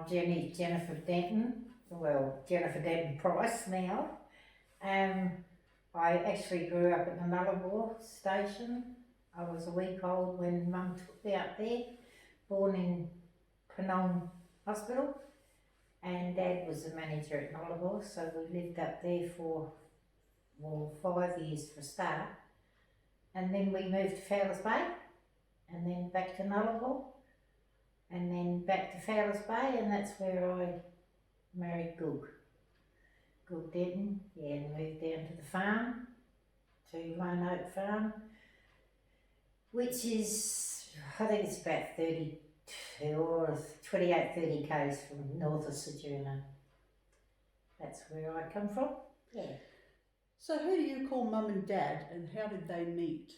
Jennifer Denton, Jennifer Denton Price now. I actually grew up at the Nullarbor station. I was a week old when Mum took me up there, born in Penong Hospital, and Dad was the manager at Nullarbor, so we lived up there for 5 years for a start, and then we moved to Fowlers Bay, and then back to Nullarbor, and then back to Fowlers Bay, and that's where I married Goog Denton, and moved down to the farm, to Lone Oak Farm, which is, I think it's about 32 or 28, 30 k's from north of Ceduna. That's where I come from, yeah. So who do you call Mum and Dad, and how did they meet?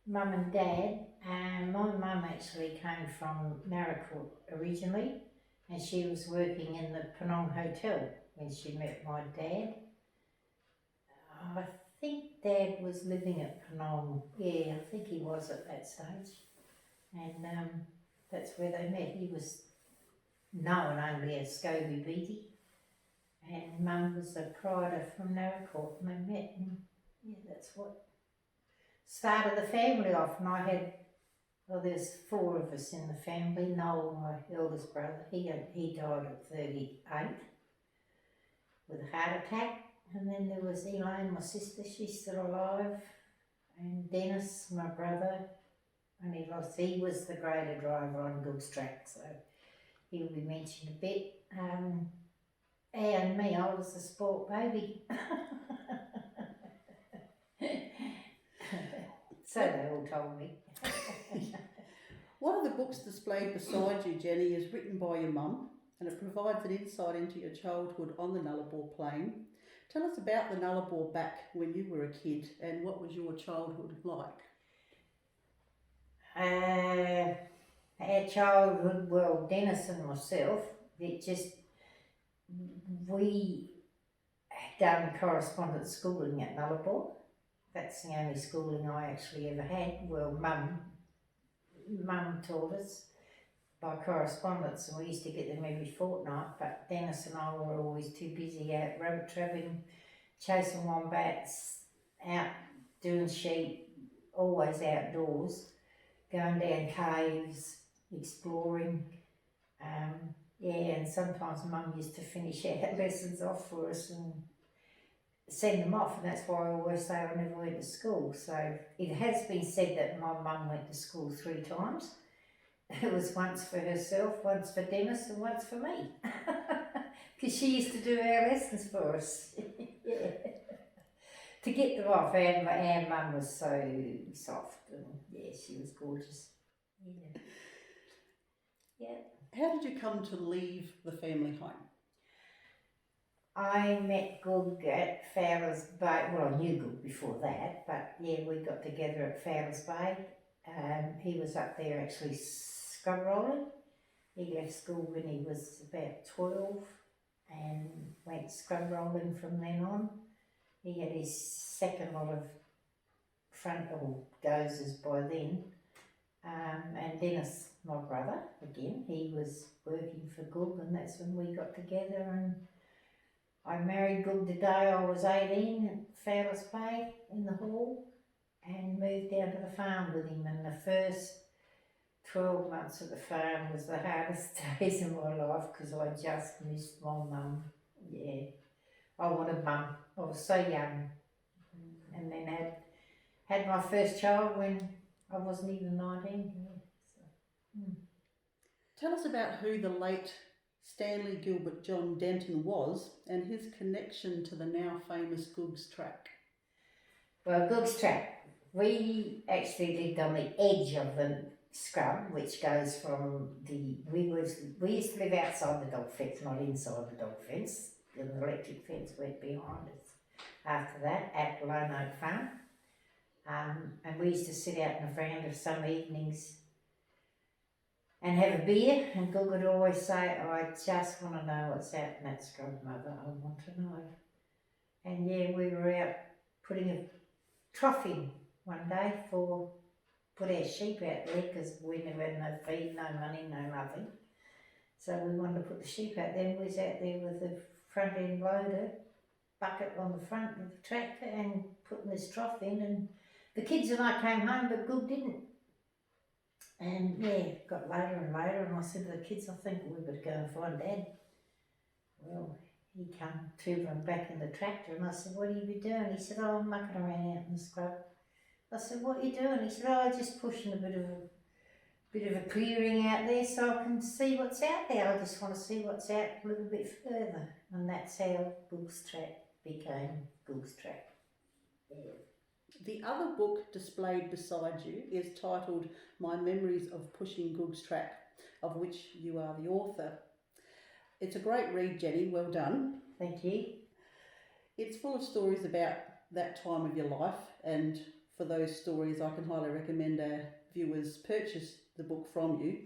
Mum and Dad, my mum actually came from Maracoor originally, and she was working in the Penong Hotel when she met my dad. I think Dad was living at Penong, yeah, I think he was at that stage, and that's where they met. He was known only as Scobie Beattie, and Mum was a prider from Maracoor, and they met, and yeah, that's what started the family off. And I had, there's 4 of us in the family. Noel, my eldest brother, he died at 38 with a heart attack. And then there was Elaine, my sister, she's still alive. And Dennis, my brother, and he was the grader driver on Googs Track, so he'll be mentioned a bit. And me, I was the sport baby. So they all told me. One of the books displayed beside you, Jenny, is written by your mum, and it provides an insight into your childhood on the Nullarbor plain. Tell us about the Nullarbor back when you were a kid, and what was your childhood like? Our childhood, well, Dennis and myself, we had done correspondence schooling at Nullarbor. That's the only schooling I actually ever had. Well, Mum taught us by correspondence, and we used to get them every fortnight, but Dennis and I were always too busy out rabbit trapping, chasing wombats, out doing sheep, always outdoors, going down caves, exploring. And sometimes Mum used to finish our lessons off for us and send them off, and that's why I always say I never went to school. So it has been said that my mum went to school 3 times. It was once for herself, once for Dennis, and once for me. Because she used to do our lessons for us. Yeah. To get them off, our mum was so soft, and yeah, she was gorgeous. Yeah. Yeah. How did you come to leave the family home? I met Goog at Fowlers Bay. Well, I knew Goog before that, but yeah, we got together at Fowlers Bay. He was up there actually scrub rolling. He left school when he was about 12 and went scrub rolling from then on. He had his second lot of frontal dozers by then. And Dennis, my brother, again, he was working for Goog, and that's when we got together, and I married Goog the day I was 18 at Fowlers Bay in the hall, and moved down to the farm with him, and the first 12 months at the farm was the hardest days of my life because I just missed my mum. Yeah, I wanted Mum. I was so young, and then had my first child when I wasn't even 19. Yeah, so. Tell us about who the late Stanley Gilbert John Denton was and his connection to the now famous Googs Track. Well, Googs Track, we actually lived on the edge of the scrub, which goes from we used to live outside the dog fence, not inside the dog fence. The electric fence went behind us after that at Lone Oak Farm. And we used to sit out in the veranda some evenings and have a beer, and Goog would always say, I just want to know what's out in that scrub, Mother, I want to know. And yeah, we were out putting a trough in one day put our sheep out there because we never had no feed, no money, no nothing. So we wanted to put the sheep out there, and we was out there with the front end loader, bucket on the front of the tractor, and putting this trough in, and the kids and I came home, but Goog didn't. And yeah, it got later and later, and I said to the kids, I think we better go and find Dad. Well, he come two of them back in the tractor, and I said, what have you been doing? He said, oh, I'm mucking around out in the scrub. I said, what are you doing? He said, oh, just pushing a bit of a clearing out there so I can see what's out there. I just want to see what's out a little bit further. And that's how Googs Track became Googs Track. Yeah. The other book displayed beside you is titled My Memories of Pushing Googs Track, of which you are the author. It's a great read, Jenny. Well done. Thank you. It's full of stories about that time of your life, and for those stories I can highly recommend our viewers purchase the book from you.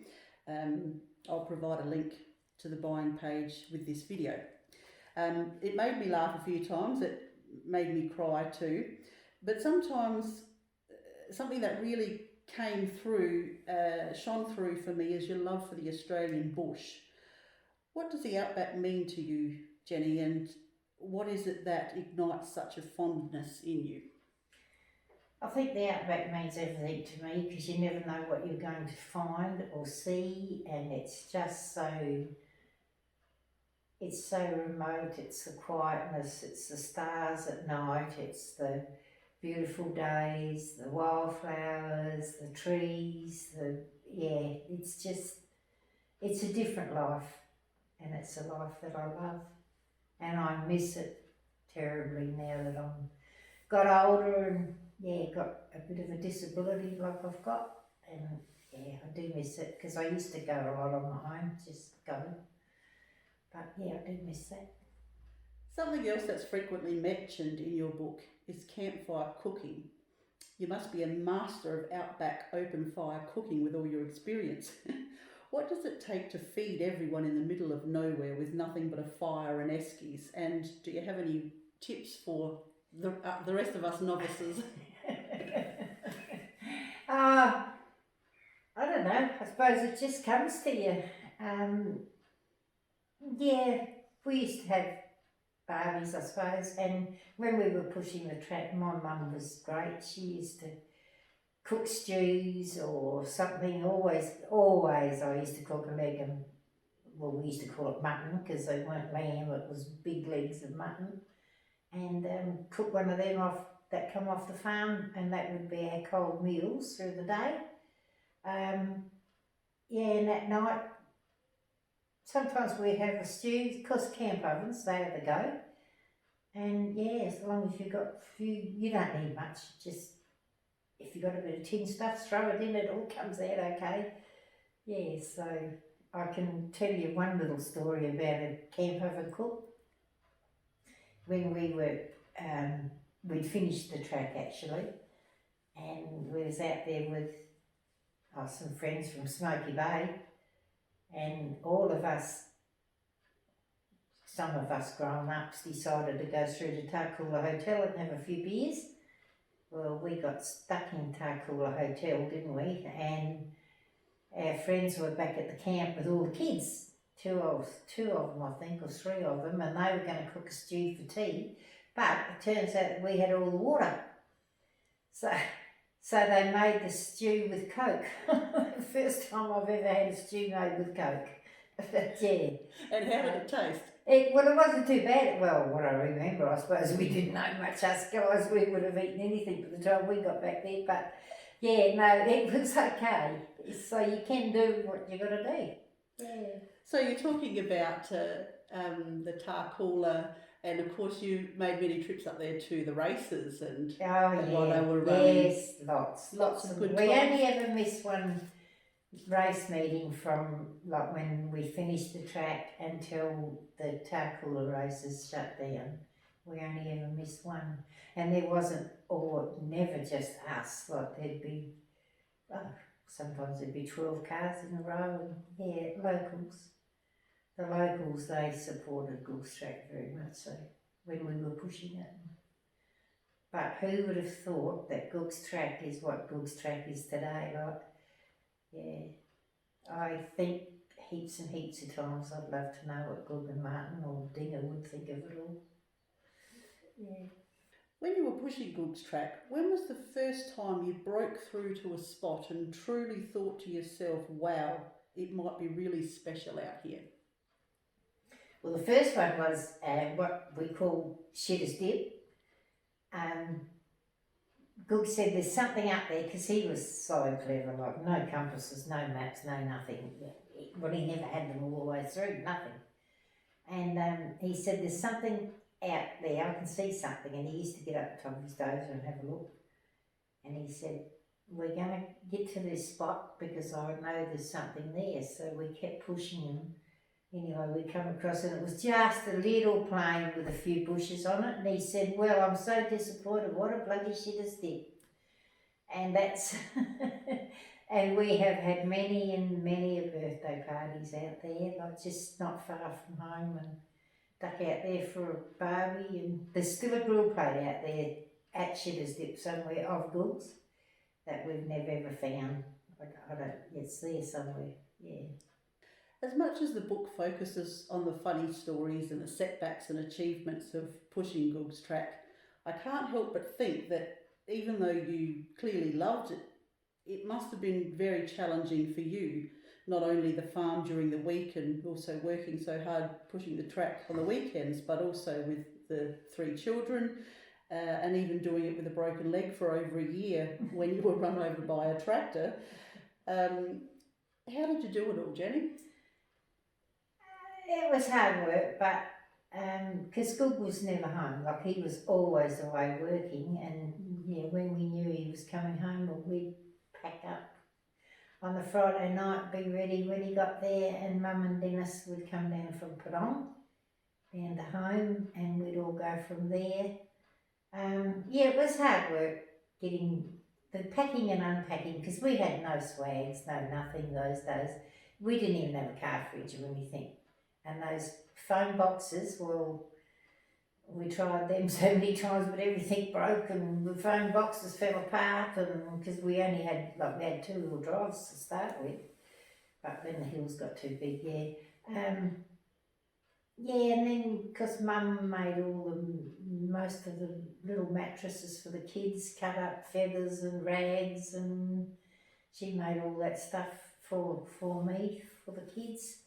I'll provide a link to the buying page with this video. It made me laugh a few times. It made me cry too. But sometimes something that really came through, shone through for me, is your love for the Australian bush. What does the outback mean to you, Jenny, and what is it that ignites such a fondness in you? I think the outback means everything to me, because you never know what you're going to find or see, and it's just so remote. It's the quietness, it's the stars at night, it's the beautiful days, the wildflowers, the trees, it's a different life, and it's a life that I love, and I miss it terribly now that I'm got older and got a bit of a disability like I've got, and I do miss it, because I used to go a lot on my own, just go, but I do miss that. Something else that's frequently mentioned in your book is campfire cooking. You must be a master of outback open fire cooking with all your experience. What does it take to feed everyone in the middle of nowhere with nothing but a fire and eskies? And do you have any tips for the rest of us novices? I don't know, I suppose it just comes to you. We used to have barbies, I suppose, and when we were pushing the track, my mum was great. She used to cook stews or something, always I used to cook a leg, and we used to call it mutton, because they weren't lamb, it was big legs of mutton, and cook one of them that come off the farm, and that would be our cold meals through the day. And at night, sometimes we'd have a stew, because camp ovens, they have the go. And as long as you've got a few, you don't need much, just if you've got a bit of tin stuff, throw it in, it all comes out okay. So I can tell you one little story about a camp oven cook. When we were, we'd finished the track actually, and we was out there with some friends from Smoky Bay, and all of us, some of us grown-ups, decided to go through to Tarcoola Hotel and have a few beers. Well, we got stuck in Tarcoola Hotel, didn't we? And our friends were back at the camp with all the kids, two of them I think, or three of them, and they were going to cook a stew for tea, but it turns out that we had all the water. So they made the stew with Coke. The first time I've ever had a stew made with Coke. But And how did it taste? It wasn't too bad. Well, what I remember, I suppose we didn't know much, us guys. We would have eaten anything by the time we got back there. But it was okay. So you can do what you got to do. Yeah. So you're talking about the Tarcoola, and of course you made many trips up there to the races and while they were running. Yes, lots of good We times. only ever missed one race meeting from like when we finished the track until the Tarcoola races shut down. We only ever missed one, and there wasn't, or never just us. Like there'd be, sometimes there'd be 12 cars in a row, and locals. The locals, they supported Googs Track very much so when we were pushing it. But who would have thought that Googs Track is what Googs Track is today? Like, I think heaps and heaps of times. I'd love to know what Goog and Martin or Dinger would think of it all. Yeah. When you were pushing Googs Track, when was the first time you broke through to a spot and truly thought to yourself, wow, it might be really special out here? Well, the first one was what we call Shitter's Dip. Goog said there's something up there because he was so clever, like no compasses, no maps, no nothing. Well, he never had them all the way through, nothing. And he said there's something out there, I can see something. And he used to get up the top of his dozer and have a look. And he said, we're going to get to this spot because I know there's something there. So we kept pushing him. Anyway, we come across it. It was just a little plain with a few bushes on it. And he said, well, I'm so disappointed. What a bloody Shitter's Dip. And that's... And we have had many and many birthday parties out there, like just not far from home, and duck out there for a barbie. And there's still a grill plate out there at Shitter's Dip somewhere of Googs that we've never ever found. I don't, it's there somewhere, yeah. As much as the book focuses on the funny stories and the setbacks and achievements of pushing Googs Track, I can't help but think that even though you clearly loved it, it must have been very challenging for you, not only the farm during the week and also working so hard pushing the track on the weekends, but also with the 3 children and even doing it with a broken leg for over a year when you were run over by a tractor. How did you do it all, Jenny? It was hard work, but because Goog was never home, like he was always away working, and yeah, when we knew he was coming home, we'd pack up on the Friday night, be ready when he got there, and Mum and Dennis would come down from Padong down to home, and we'd all go from there. Yeah, it was hard work getting the packing and unpacking, because we had no swags, no nothing those days. We didn't even have a car fridge or anything. And those phone boxes, well, we tried them so many times, but everything broke and the phone boxes fell apart, and because we only had, like, we had 2 wheel drives to start with, but then the hills got too big, yeah. Yeah, and then because Mum made most of the little mattresses for the kids, cut up feathers and rags, and she made all that stuff for me, for the kids.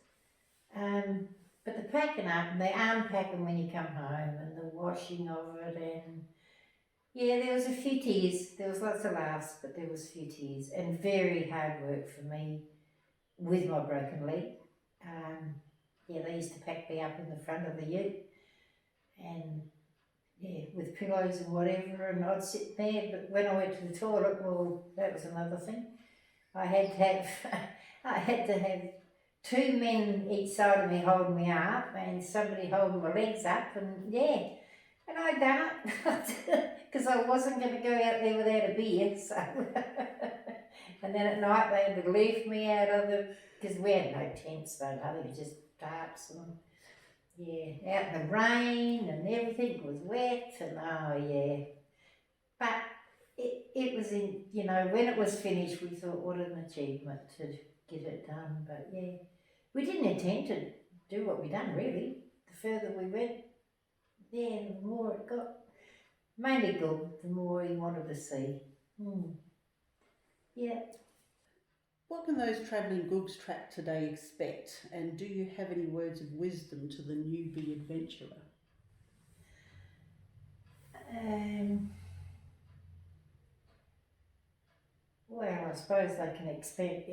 But the packing up and the unpacking when you come home and the washing of it, and yeah, there was a few tears. There was lots of laughs, but there was a few tears, and very hard work for me with my broken leg. Yeah, they used to pack me up in the front of the ute, and yeah, with pillows and whatever, and I'd sit there. But when I went to the toilet, well, that was another thing. I had to have 2 men each side of me holding me up, and somebody holding my legs up, and yeah, and I done it because I wasn't going to go out there without a beer. So, and then at night they had to leave me out of because we had no tents, though, nothing, just tarps and yeah, out in the rain and everything was wet, and oh yeah, but it was in, you know, when it was finished, we thought what an achievement to get it done, but yeah. We didn't intend to do what we done, really. The further we went, yeah, the more it got. Mainly good, the more he wanted to see. Yeah. What can those travelling Googs Track today expect, and do you have any words of wisdom to the newbie adventurer? Well, I suppose they can expect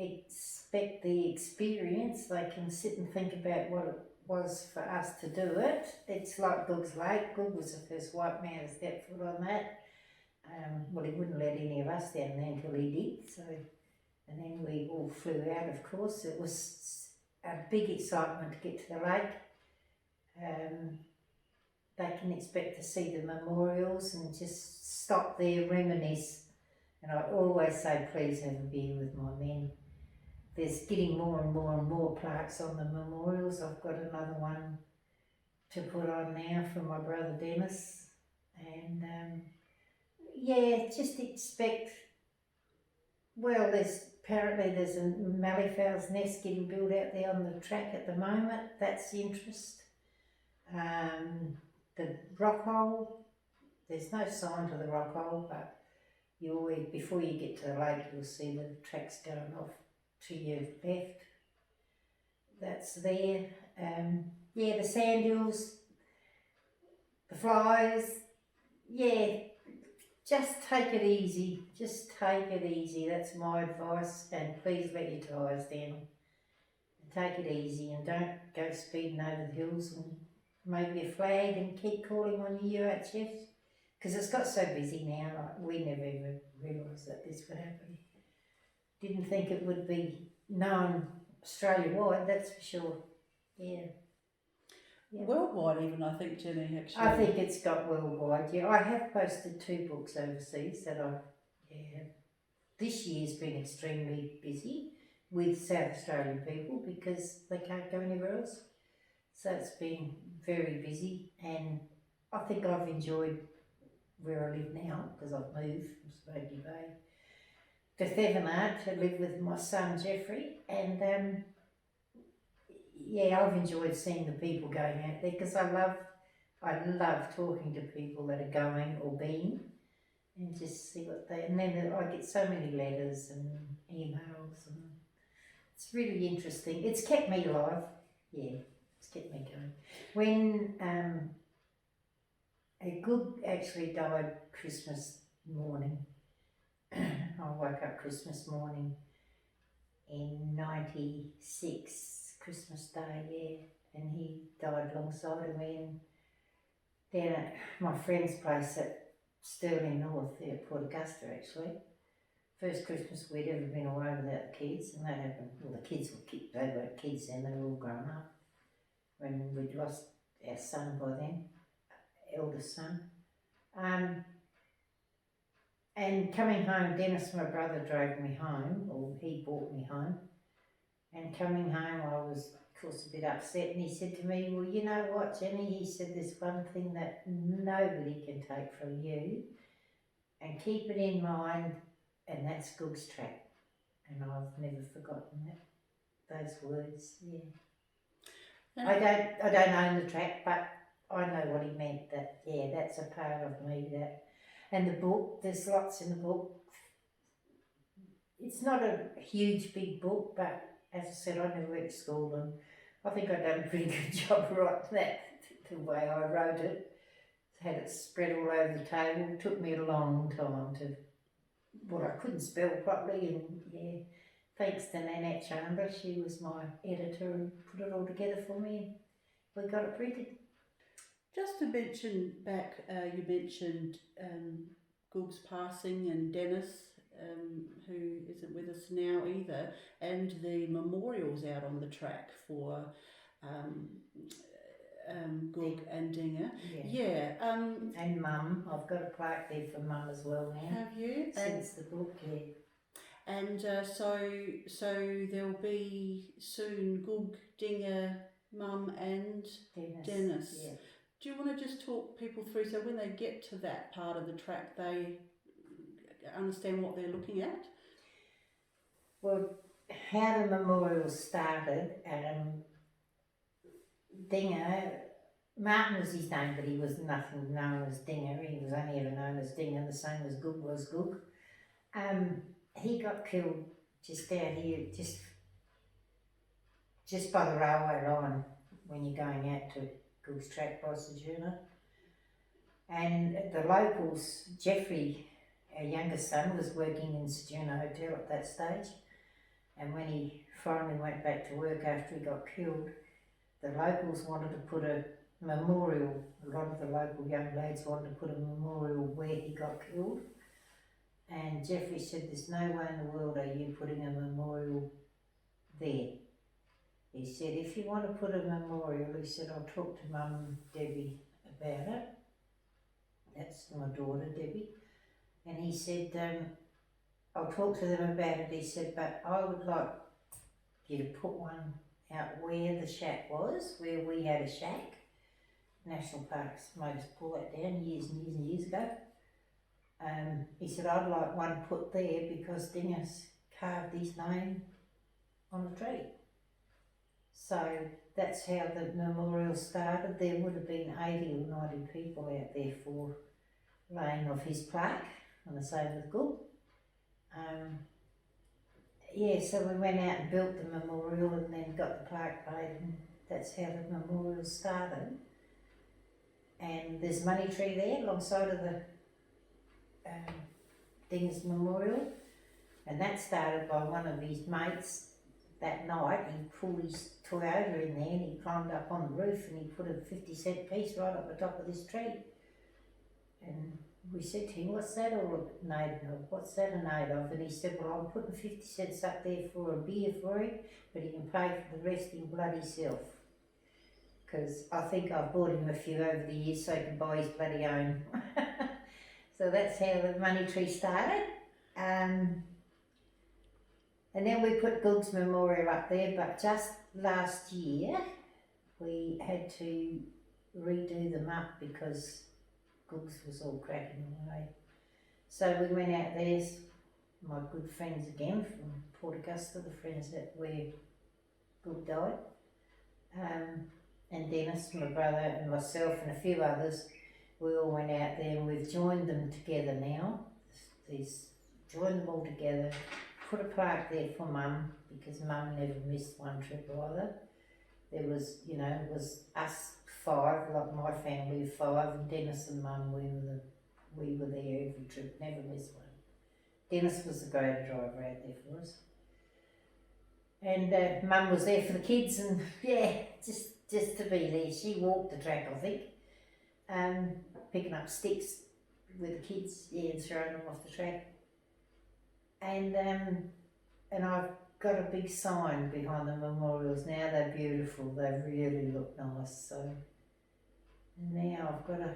the experience. They can sit and think about what it was for us to do it. It's like Googs Lake. Goog was the first white man to step foot on that. Well, he wouldn't let any of us down there until he did. So, and then we all flew out, of course. It was a big excitement to get to the lake. They can expect to see the memorials and just stop there, reminisce. And I always say, please have a beer with my men. There's getting more and more and more plaques on the memorials. I've got another one to put on now for my brother Dennis. And yeah, just expect, well, there's apparently there's a malleefowl's nest getting built out there on the track at the moment. That's the interest. The rock hole, there's no sign to the rock hole, but you always, before you get to the lake, you'll see the tracks going off to your left. That's there. Yeah, the Sandhills, the flies. Yeah, just take it easy. Just take it easy. That's my advice. And please let your tyres down. Take it easy and don't go speeding over the hills, and maybe a flag and keep calling on your UHF, because it's got so busy now. Like, we never even realised that this would happen. Didn't think it would be known Australia-wide, that's for sure. Yeah. Worldwide even, I think, Jenny, actually. I think it's got worldwide, yeah. I have posted 2 books overseas that this year's been extremely busy with South Australian people because they can't go anywhere else. So it's been very busy, and I think I've enjoyed where I live now because I've moved from Smoky Bay to Thevenard to live with my son Jeffrey, and I've enjoyed seeing the people going out there because I love talking to people that are going or been, and just see what they, and then I get so many letters and emails, and it's really interesting. It's kept me alive, it's kept me going. When a Goog actually died Christmas morning, I woke up Christmas morning in 96, Christmas Day, and he died alongside of me, and then at my friend's place at Stirling North, there at Port Augusta actually. First Christmas we'd ever been away without the kids, and that happened. Well, the kids they weren't kids then, they were all grown up. When we'd lost our son by then, eldest son. And coming home, Dennis, my brother, drove me home, or he brought me home. And coming home, I was, of course, a bit upset, and he said to me, well, you know what, Jenny, he said, there's one thing that nobody can take from you, and keep it in mind, and that's Googs Track. And I've never forgotten those words, I don't own the track, but I know what he meant, that, that's a part of me, that. And the book, there's lots in the book. It's not a huge, big book, but as I said, I never went to school, and I think I've done a pretty good job writing that, the way I wrote it. Had it spread all over the table. It took me a long time to, I couldn't spell properly, and thanks to Nanette Chandler, she was my editor and put it all together for me, and we got it printed. Just to mention back, you mentioned Goog's passing, and Dennis, who isn't with us now either, and the memorials out on the track for Goog and Dinger. And Mum, I've got a plaque there for Mum as well now. Have you? Since the book, And so there'll be soon Goog, Dinger, Mum and Dennis. Yeah. Do you want to just talk people through, so when they get to that part of the track, they understand what they're looking at? Well, how the memorial started, Dinger, Martin was his name, but he was nothing known as Dinger. He was only ever known as Dinger, the same as Goog was Goog. He got killed just out here, just by the railway line when you're going out to Googs Track by Ceduna. And the locals, Jeffrey, our youngest son, was working in Ceduna Hotel at that stage. And when he finally went back to work after he got killed, the locals wanted to put a memorial, a lot of the local young lads wanted to put a memorial where he got killed. And Jeffrey said, there's no way in the world are you putting a memorial there. He said, if you want to put a memorial, he said, I'll talk to Mum and Debbie about it. That's my daughter, Debbie. And he said, I'll talk to them about it. He said, but I would like you to put one out where the shack was, where we had a shack. National Parks made us pull that down years and years and years ago. He said, I'd like one put there because Dinger's carved his name on the tree. So that's how the memorial started. There would have been 80 or 90 people out there for laying off his plaque on the same with Goog. So we went out and built the memorial and then got the plaque made, and that's how the memorial started. And there's a money tree there alongside of the Dinger's Memorial, and that started by one of his mates. That night he pulled his Toyota in there and he climbed up on the roof and he put a 50-cent piece right up the top of this tree. And we said to him, "What's that all made of? What's that made of?" And he said, "Well, I'm putting 50 cents up there for a beer for him, but he can pay for the rest in bloody self. Because I think I've bought him a few over the years so he can buy his bloody own." So that's how the money tree started. And then we put Goog's Memorial up there, but just last year we had to redo them up because Googs was all cracking away. So we went out there, my good friends again from Port Augusta, the friends that where Goog died, and Dennis, my brother, and myself and a few others, we all went out there and we've joined them together now. Joined them all together, put a plaque there for Mum, because Mum never missed one trip either. There was, it was us 5, like my family of 5, and Dennis and Mum, we were there every trip, never missed one. Dennis was the greater driver out there for us. And Mum was there for the kids, and just to be there. She walked the track, I think, picking up sticks with the kids, and throwing them off the track. And I've got a big sign behind the memorials now. They're beautiful. They really look nice. So now I've got to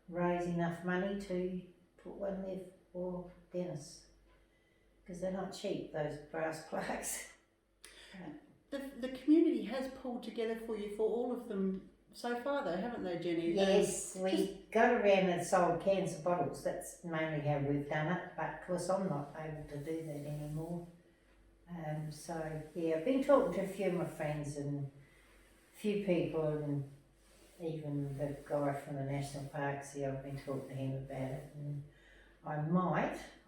raise enough money to put one there for Dennis, because they're not cheap, those brass plaques. The community has pulled together for you for all of them so far, though, haven't they, Jenny? Yes, we got around and sold cans of bottles. That's mainly how we've done it, but of course I'm not able to do that anymore. I've been talking to a few of my friends and a few people, and even the guy from the National Parks here, I've been talking to him about it, and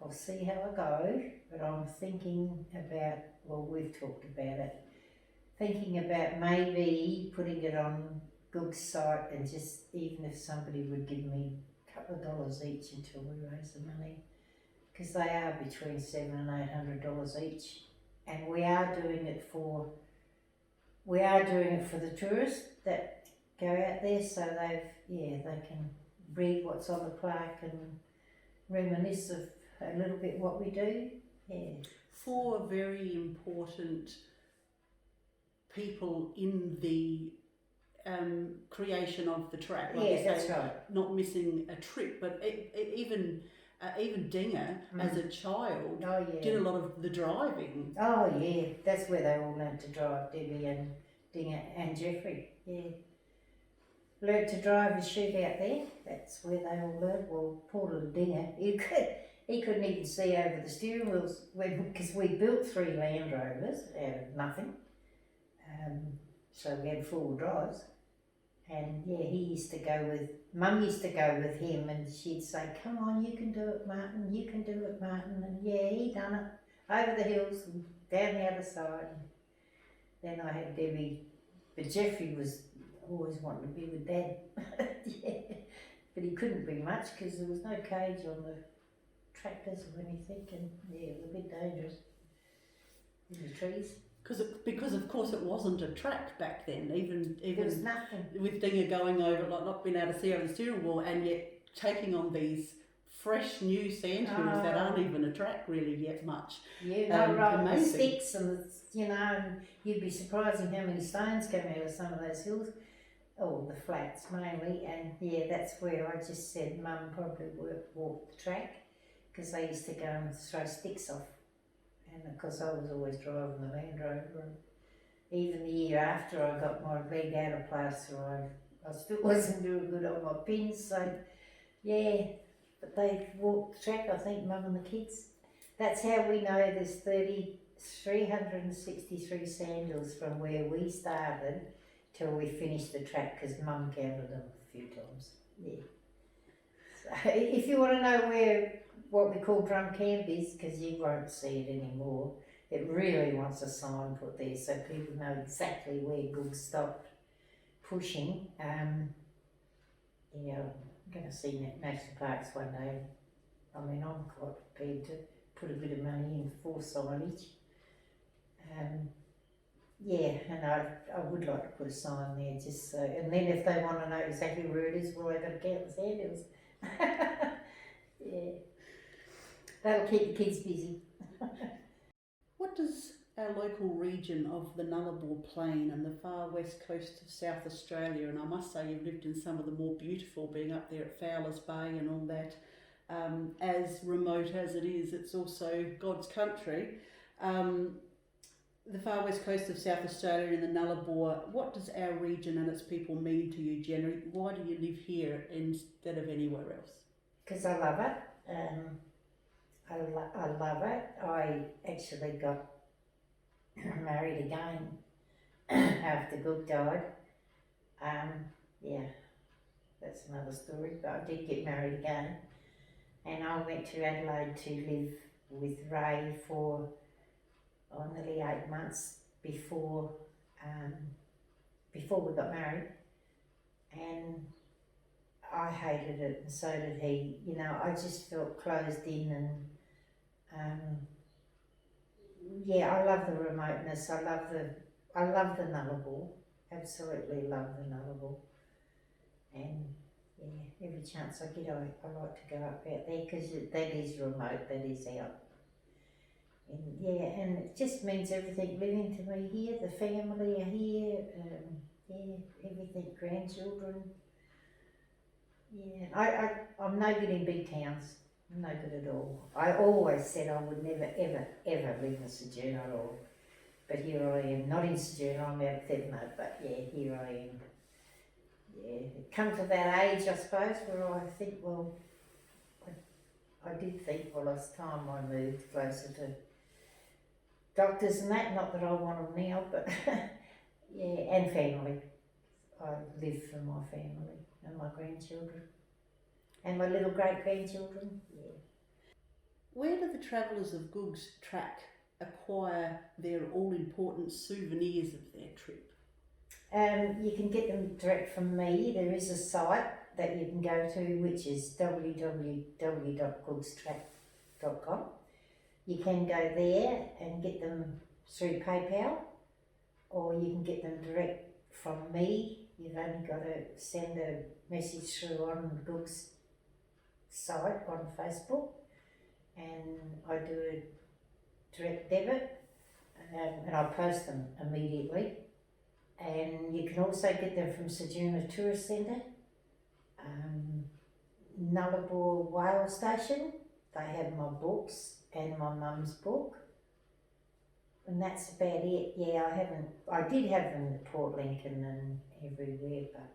I'll see how I go, but I'm thinking about, we've talked about it, thinking about maybe putting it on Goog's site, and just even if somebody would give me a couple of dollars each until we raise the money, because they are between $700 and $800 each, and we are doing it for the tourists that go out there, so they can read what's on the plaque and reminisce of a little bit what we do. Four very important people in the creation of the track. That's right. Not missing a trip, but even Dinger as a child did a lot of the driving. Oh yeah, that's where they all learnt to drive, Debbie and Dinger and Jeffrey. Learnt to drive and shoot out there. That's where they all learnt. Well, poor little Dinger, he couldn't even see over the steering wheels because we built 3 Land Rovers out of nothing. So we had 4 drives. And he used to go with, Mum used to go with him, and she'd say, "Come on, you can do it, Martin, you can do it, Martin." And he done it, over the hills and down the other side. And then I had Debbie, but Jeffrey was always wanting to be with Dad. But he couldn't be much because there was no cage on the tractors or anything, and it was a bit dangerous in the trees. Because of course it wasn't a track back then, even there was nothing. With Dinger going over, like not being able to see over the steering wheel, and yet taking on these fresh new Sandhills that aren't even a track really yet much. The sticks and and you'd be surprised at how many stones come out of some of those hills, or the flats mainly. And that's where I just said Mum probably walked the track, because they used to go and throw sticks off. And of course I was always driving the Land Rover, and even the year after I got my leg out of plaster, I still wasn't doing good on my pins, so but they walked the track, I think, Mum and the kids. That's how we know there's 30 363 Sandhills from where we started till we finished the track, because Mum counted them a few times. Yeah. So if you want to know where what we call Drum Camp is, because you won't see it anymore, it really wants a sign put there so people know exactly where Googs stopped pushing. Yeah, I'm going to see national parks one day. I mean, I'm quite prepared to put a bit of money in for signage. Yeah, and I would like to put a sign there just so, and then if they want to know exactly where it is, well, they've got to count the Sandhills. Yeah, that'll keep the kids busy. What does our local region of the Nullarbor Plain and the far west coast of South Australia, and I must say you've lived in some of the more beautiful, being up there at Fowlers Bay and all that, as remote as it is, it's also God's country. The far west coast of South Australia and the Nullarbor, what does our region and its people mean to you generally? Why do you live here instead of anywhere else? Because I love it. I love it. I actually got married again after Goog died. Yeah, that's another story, but I did get married again. And I went to Adelaide to live with Ray for nearly 8 months before we got married, and I hated it, and so did he. You know, I just felt closed in, and yeah, I love the remoteness. I love the Nullarbor. Absolutely love the Nullarbor, and yeah, every chance I get, I like to go up out there because that is remote. That is out. And yeah, and it just means everything living to me here. The family are here, yeah, everything, grandchildren. Yeah, I'm no good in big towns. I'm no good at all. I always said I would never, ever, ever live in Ceduna at all. But here I am, not in Ceduna, I'm out of Pedler, but yeah, here I am. Yeah, come to that age, I suppose, where I think, well, I did think, well, it's time I moved closer to doctors and that, not that I want them now, but yeah, and family. I live for my family and my grandchildren and my little great-grandchildren, yeah. Where do the travellers of Googs Track acquire their all-important souvenirs of their trip? You can get them direct from me. There is a site that you can go to, which is www.googstrack.com. You can go there and get them through PayPal, or you can get them direct from me. You've only got to send a message through on the Googs site on Facebook, and I do a direct debit, and I post them immediately. And you can also get them from Ceduna Tourist Centre, Nullarbor Whale Station. They have my books and my mum's book, and that's about it. Yeah, I did have them at Port Lincoln and everywhere, but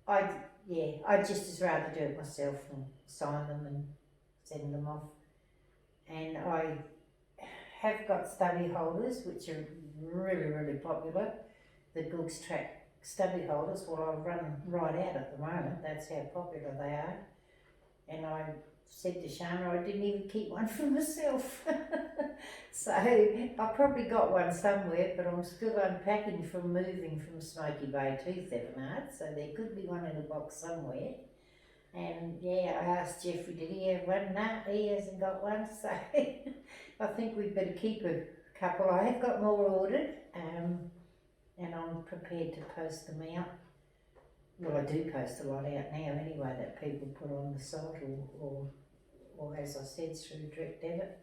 I'd just as rather do it myself and sign them and send them off. And I have got stubby holders, which are really, really popular. The Googs Track stubby holders, well, I run right out at the moment. That's how popular they are. And I said to Shanna, I didn't even keep one for myself. So I probably got one somewhere, but I'm still unpacking from moving from Smoky Bay to Thevenard, so there could be one in a box somewhere. And yeah, I asked Jeffrey, did he have one? No, he hasn't got one, so I think we'd better keep a couple. I have got more ordered, and I'm prepared to post them out. Well, I do post a lot out now anyway that people put on the site, or as I said, through direct debit.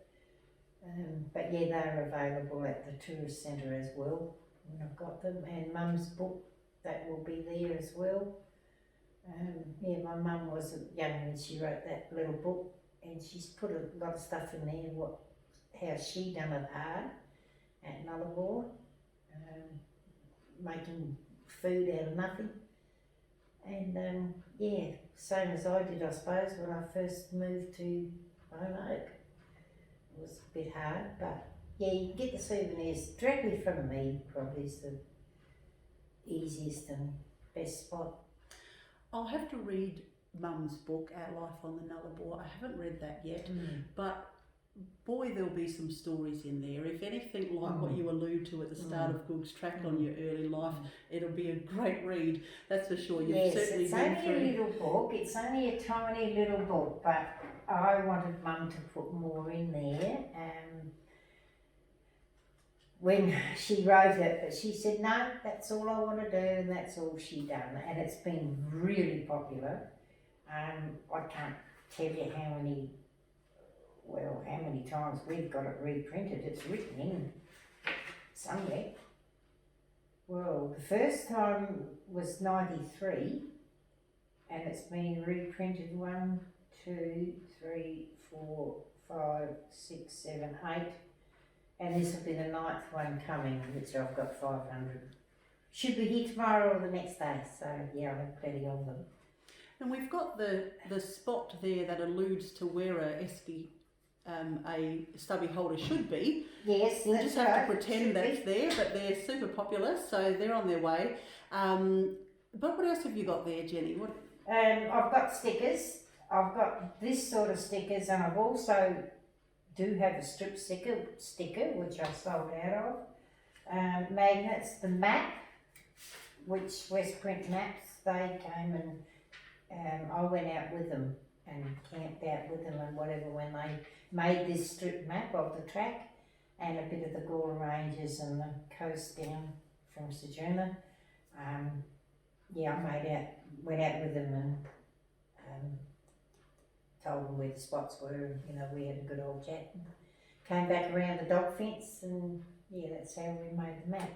But yeah, they're available at the tourist centre as well, when I've got them. And Mum's book, that will be there as well. Yeah, my mum wasn't young when she wrote that little book, and she's put a lot of stuff in there, how she done it hard at Nullarbor, making food out of nothing. And yeah, same as I did, I suppose, when I first moved to Oak. It was a bit hard, but Yeah, you can get the souvenirs directly from me, probably is the easiest and best spot. I'll have to read Mum's book, Our Life on the Nullarbor. I haven't read that yet, but boy, there'll be some stories in there. If anything like what you allude to at the start of Googs Track on your early life, it'll be a great read, that's for sure. You've certainly it's been only a little book, it's only a tiny little book, but I wanted Mum to put more in there. When she wrote it, but she said, no, that's all I want to do, and that's all she done, and it's been really popular. I can't tell you how many times we've got it reprinted. It's written in somewhere. Well, the first time was 93, and it's been reprinted 1, 2, 3, 4, 5, 6, 7, 8. And this will be the 9th one coming, which I've got 500. Should be here tomorrow or the next day, so yeah, I have plenty of them. And we've got the spot there that alludes to where a stubby holder should be. Yes, we'll that's just have right. to pretend that's there, but they're super popular, so they're on their way. But what else have you got there, Jenny? I've got stickers. I've got this sort of stickers, and I've also do have a strip sticker which I sold out of. Magnets, the map, which Westprint maps, they came and I went out with them and camped out with them and whatever when they made this strip map of the track and a bit of the Gawler Ranges and the coast down from Ceduna. Yeah, I went out with them and told them where the spots were, and we had a good old chat. And came back around the dog fence, and yeah, that's how we made the map.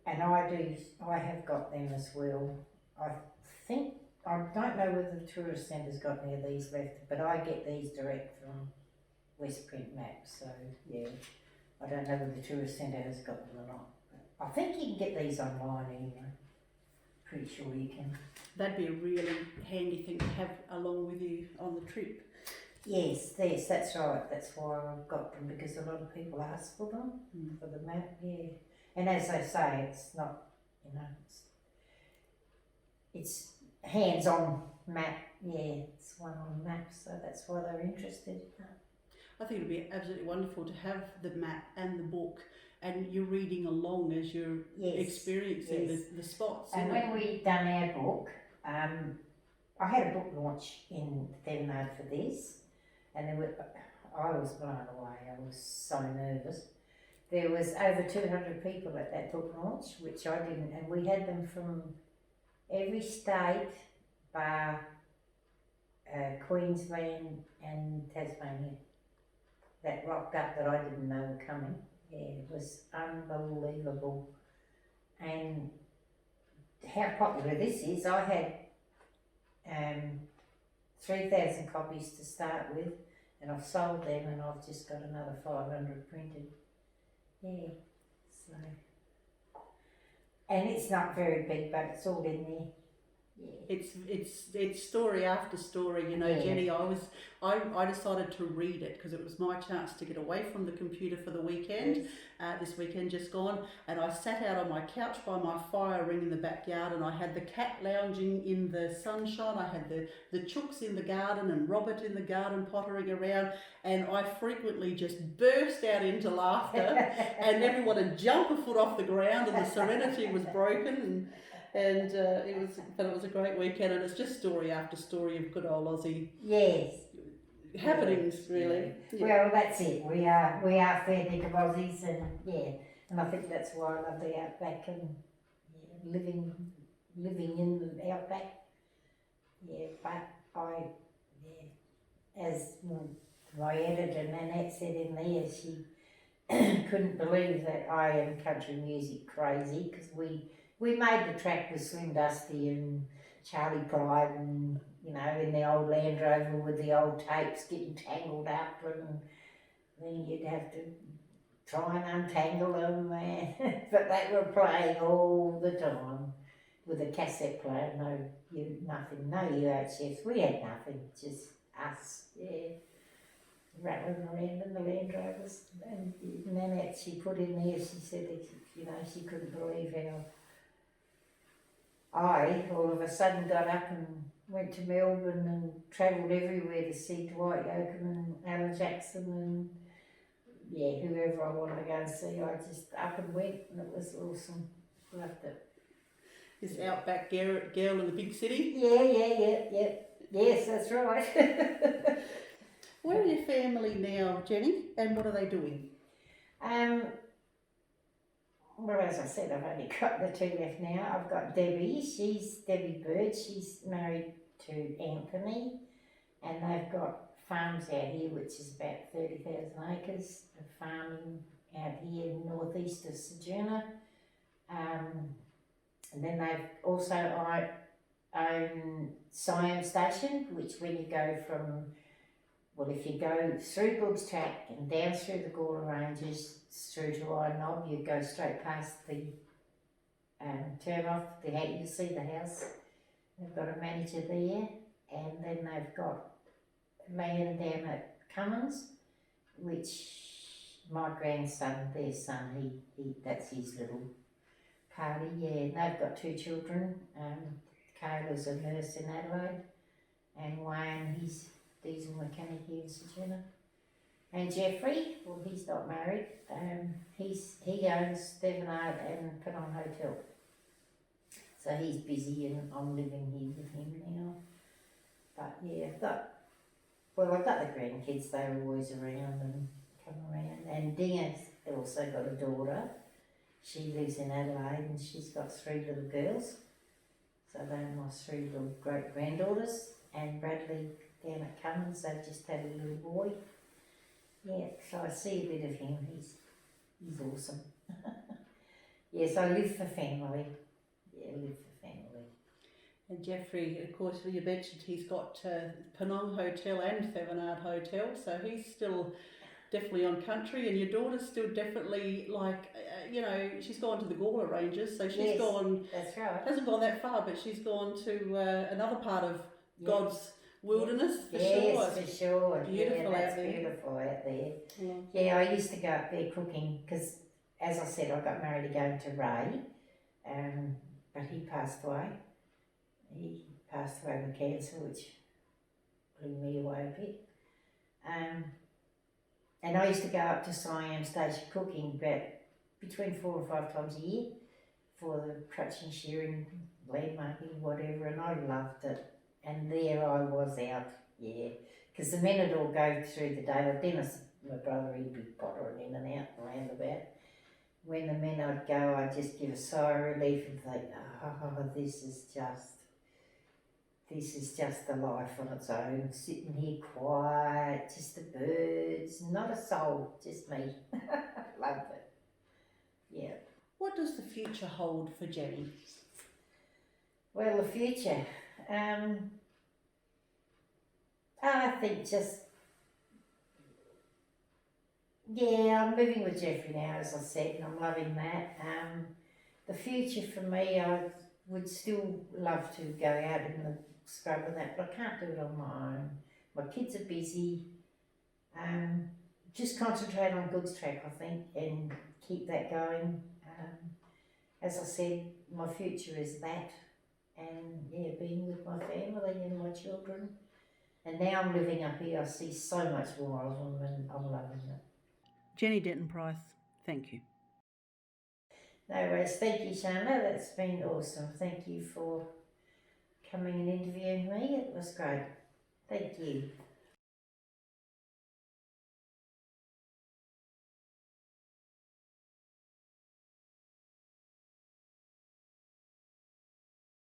And I have got them as well. I don't know whether the tourist centre's got any of these left, but I get these direct from Westprint maps, so yeah. I don't know whether the tourist centre has got them or not. I think you can get these online anyway. Pretty sure you can. That'd be a really handy thing to have along with you on the trip. Yes, that's right. That's why I've got them, because a lot of people ask for them, for the map, yeah. And as they say, it's not, it's hands-on map, yeah, it's one on map, so that's why they're interested. I think it'd be absolutely wonderful to have the map and the book, and you're reading along as you're experiencing the spots. And when we done our book, I had a book launch in Denton for this, and I was blown away. I was so nervous. There was over 200 people at that book launch, which I didn't, and we had them from every state, bar Queensland and Tasmania, that rocked up that I didn't know were coming. Yeah, it was unbelievable. And how popular this is, I had 3,000 copies to start with, and I've sold them, and I've just got another 500 printed. Yeah, so. And it's not very big, but it's all in there. Yeah. It's story after story, Jenny. I decided to read it because it was my chance to get away from the computer for the weekend. This weekend just gone, and I sat out on my couch by my fire ring in the backyard, and I had the cat lounging in the sunshine. I had the chooks in the garden and Robert in the garden pottering around, and I frequently just burst out into laughter, and everyone would jump a foot off the ground, and the serenity was broken. And it was a great weekend, and it's just story after story of good old Aussie happenings, really. Yeah. Well, that's it. We are fair dinkum Aussies, and I think that's why I love the outback and living in the outback. Yeah, but as my editor Nanette said in there, she couldn't believe that I am country music crazy, because we made the track with Slim Dusty and Charlie Pride and, in the old Land Rover with the old tapes getting tangled up, and then you'd have to try and untangle them, but they were playing all the time with a cassette player, no UHFs. We had nothing, just us, yeah. rattling around in the Land Rovers. And Nanette, she put in there, she said that, you know, she couldn't believe how I all of a sudden got up and went to Melbourne and travelled everywhere to see Dwight Yoakam and Alan Jackson and yeah, whoever I wanted to go and see. I just up and went and it was awesome. Loved it. This outback girl in the big city. Yeah. Yes, that's right. Where are your family now, Jenny, and what are they doing? Well, as I said, I've only got the two left now. I've got Debbie, she's Debbie Bird, she's married to Anthony, and they've got farms out here, which is about 30,000 acres of farming out here in northeast of Ceduna. And then they've also own Siam Station, which when you go from, well, if you go through Googs Track and down through the Gawler Ranges through to Iron Knob, you go straight past the turn off, you'll see the house. They've got a manager there, and then they've got land down at Cummins, which my grandson, their son, he that's his little party, yeah. And they've got two children. Kayla's a nurse in Adelaide, and Wayne, he's diesel mechanic here in Ceduna. And Jeffrey, well, he's not married. He owns Devonard and Penang Hotel. So he's busy, and I'm living here with him now. But yeah, I've got the grandkids. They're always around and come around. And Dinger's also got a daughter. She lives in Adelaide, and she's got 3 little girls. So they're my 3 little great granddaughters. And Bradley down at Cummins, they've just had a little boy. Yeah, so I see a bit of him. He's awesome. Yes, I live for family. Yeah, live for family. And Jeffrey, of course, you mentioned he's got Penang Hotel and Thevenard Hotel, so he's still definitely on country, and your daughter's still definitely she's gone to the Gawler Ranges, so she's gone. That's right. Hasn't gone that far, but she's gone to another part of God's wilderness for sure. Yes, for sure. Beautiful out there. Beautiful out there. Yeah, I used to go up there cooking because, as I said, I got married again to Ray, but he passed away. He passed away with cancer, which blew me away a bit. And I used to go up to Siam Station cooking about between 4 or 5 times a year for the crutching, shearing, landmarking, whatever, and I loved it. And there I was out, because the men would all go through the day. Like Dennis, my brother, he'd be pottering in and out and round about. When the men I'd go, I'd just give a sigh of relief and think, oh, this is just a life on its own, sitting here quiet, just the birds, not a soul, just me. Loved it. Yeah. What does the future hold for Jenny? Well, the future, I think I'm living with Jeffrey now, as I said, and I'm loving that. The future for me, I would still love to go out in the scrub and that, but I can't do it on my own. My kids are busy. Just concentrate on Googs Track, I think, and keep that going. As I said, my future is that, and being with my family and my children. And now I'm living up here, I see so much more of them, and I'm loving it. Jenny Denton Price, thank you. No worries, thank you, Shanna, that's been awesome. Thank you for coming and interviewing me, it was great. Thank you.